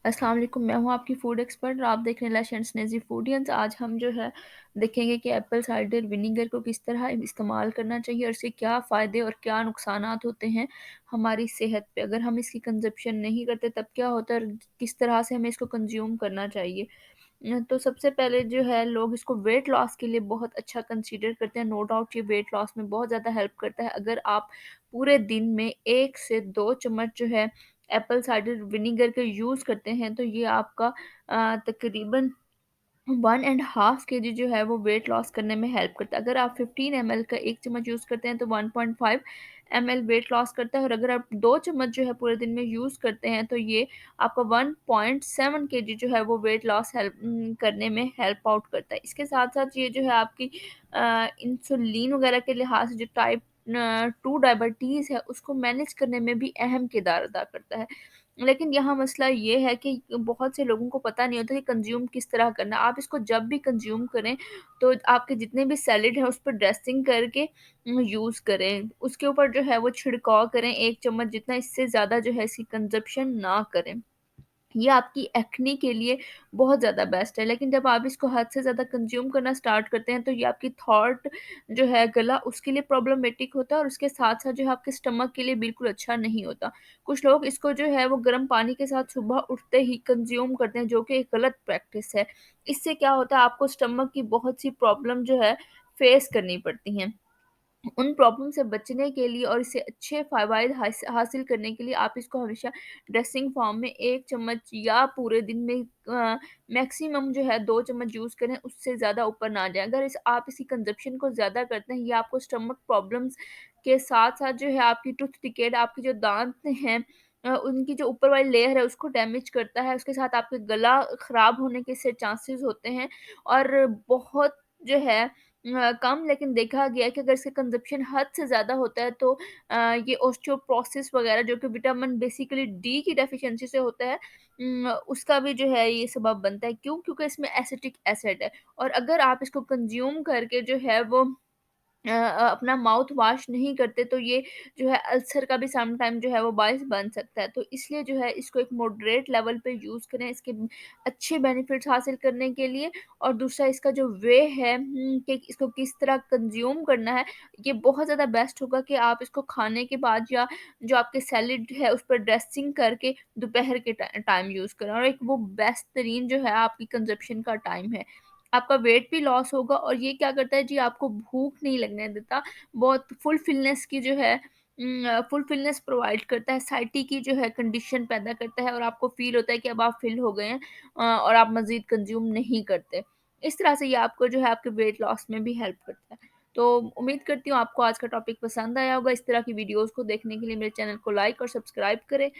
अस्सलाम वालेकुम, मैं हूँ आपकी फूड एक्सपर्ट और आप देख रहे हैं लश एंड स्नेज़ी फूडियंस। आज हम जो है देखेंगे कि एप्पल साइडर विनेगर को किस तरह इस्तेमाल करना चाहिए और इसके क्या फ़ायदे और क्या नुकसानात होते हैं हमारी सेहत पे। अगर हम इसकी कंज़प्शन नहीं करते तब क्या होता है और किस तरह से हमें इसको कंज़्यूम करना चाहिए। तो सबसे पहले जो है लोग इसको वेट लॉस के लिए बहुत अच्छा कंसीडर करते हैं। नो डाउट ये वेट लॉस में बहुत ज़्यादा हेल्प करता है। अगर आप पूरे दिन में 1 से 2 चम्मच जो है एप्पल साइडर विनेगर के यूज़ करते हैं तो ये आपका तकरीबन 1 एंड हाफ केजी जो है वो वेट लॉस करने में हेल्प करता है। अगर आप 15 एमएल का 1 चम्मच यूज़ करते हैं तो 1.5 एमएल वेट लॉस करता है और अगर आप 2 चम्मच जो है पूरे दिन में यूज़ करते हैं तो ये आपका 1.7 केजी जो है वो वेट लॉस करने में हेल्प आउट करता है। इसके साथ-साथ ये जो है आपकी इंसुलिन वगैरह के लिहाज से जो टाइप 2 डायबिटीज़ है उसको मैनेज करने में भी अहम किरदार अदा करता है। लेकिन यहाँ मसला ये है कि बहुत से लोगों को पता नहीं होता कि कंज़्यूम किस तरह करना है। आप इसको जब भी कंज़्यूम करें, तो आपके जितने भी सैलेड हैं, उस पर ड्रेसिंग करके यूज़ करें। उसके ऊपर जो है वो छिड़काव करें 1 चम्मच जितना, इससे ज़्यादा जो है इसकी कंज़प्शन ना करें। ये आपकी एक्ने के लिए बहुत ज़्यादा बेस्ट है, लेकिन जब आप इसको हद से ज़्यादा कंज़्यूम करना स्टार्ट करते हैं, तो ये आपकी थॉट जो है गला उसके लिए प्रॉब्लमेटिक होता है और उसके साथ-साथ जो है आपके स्टमक के लिए बिल्कुल अच्छा नहीं होता। कुछ लोग इसको जो है वो गर्म पानी के साथ सुबह उठते ही कंज़्यूम करते हैं, जो कि एक गलत प्रैक्टिस है। इससे क्या होता है आपको स्टमक की बहुत सी प्रॉब्लम जो है फेस करनी पड़ती हैं। उन प्रॉब्लम से बचने के लिए और इससे अच्छे फ़वाइद हासिल करने के लिए आप इसको हमेशा ड्रेसिंग फ़ॉर्म में 1 चम्मच या पूरे दिन में मैक्सिमम जो है 2 चम्मच यूज़ करें, उससे ज़्यादा ऊपर ना जाएँ। अगर इस आप इसकी कंज़प्शन को ज़्यादा करते हैं, ये आपको स्टमक प्रॉब्लम्स के साथ-साथ जो है आपकी टूथ डिकेड, आपके जो दाँत हैं उनकी जो ऊपर वाली लेयर है उसको डैमेज करता है। उसके साथ आपके गला ख़राब होने के इससे चांसेज़ होते हैं और बहुत जो है कम, लेकिन देखा गया है कि अगर इसका कंज़प्शन हद से ज़्यादा होता है तो ये ऑस्टियोपोरोसिस वग़ैरह जो कि विटामिन बेसिकली डी की डेफ़िशिएंसी से होता है, उसका भी जो है ये सबब बनता है। क्यों? क्योंकि इसमें एसिटिक एसिड है और अगर आप इसको कंज़्यूम करके जो है वो अपना माउथ वॉश नहीं करते तो ये जो है अल्सर का भी सम टाइम जो है वो बायस बन सकता है। तो इसलिए जो है इसको एक मॉडरेट लेवल पे यूज़ करें इसके अच्छे बेनिफिट्स हासिल करने के लिए। और दूसरा इसका जो वे है कि इसको किस तरह कंज़्यूम करना है, ये बहुत ज़्यादा बेस्ट होगा कि आप इसको खाने के बाद या जो आपके सैलेड है उस पर ड्रेसिंग करके दोपहर के टाइम यूज़ करें और एक वो बेस्ट तरीन जो है आपकी कंज़प्शन का टाइम है। आपका वेट भी लॉस होगा और ये क्या करता है जी आपको भूख नहीं लगने देता। बहुत फुलफिलनेस की जो है फुलफिलनेस प्रोवाइड करता है, साइटी की जो है कंडीशन पैदा करता है और आपको फ़ील होता है कि अब आप फ़िल हो गए हैं और आप मज़ीद कंज़्यूम नहीं करते। इस तरह से ये आपको जो है आपके वेट लॉस में भी हेल्प करता है। तो उम्मीद करती हूँ आपको आज का टॉपिक पसंद आया होगा। इस तरह की वीडियोज़ को देखने के लिए मेरे चैनल को लाइक और सब्सक्राइब करें।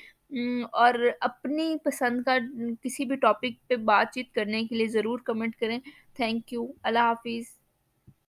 और अपनी पसंद का किसी भी टॉपिक पे बातचीत करने के लिए ज़रूर कमेंट करें। Thank you. अल्लाह हाफ़िज़।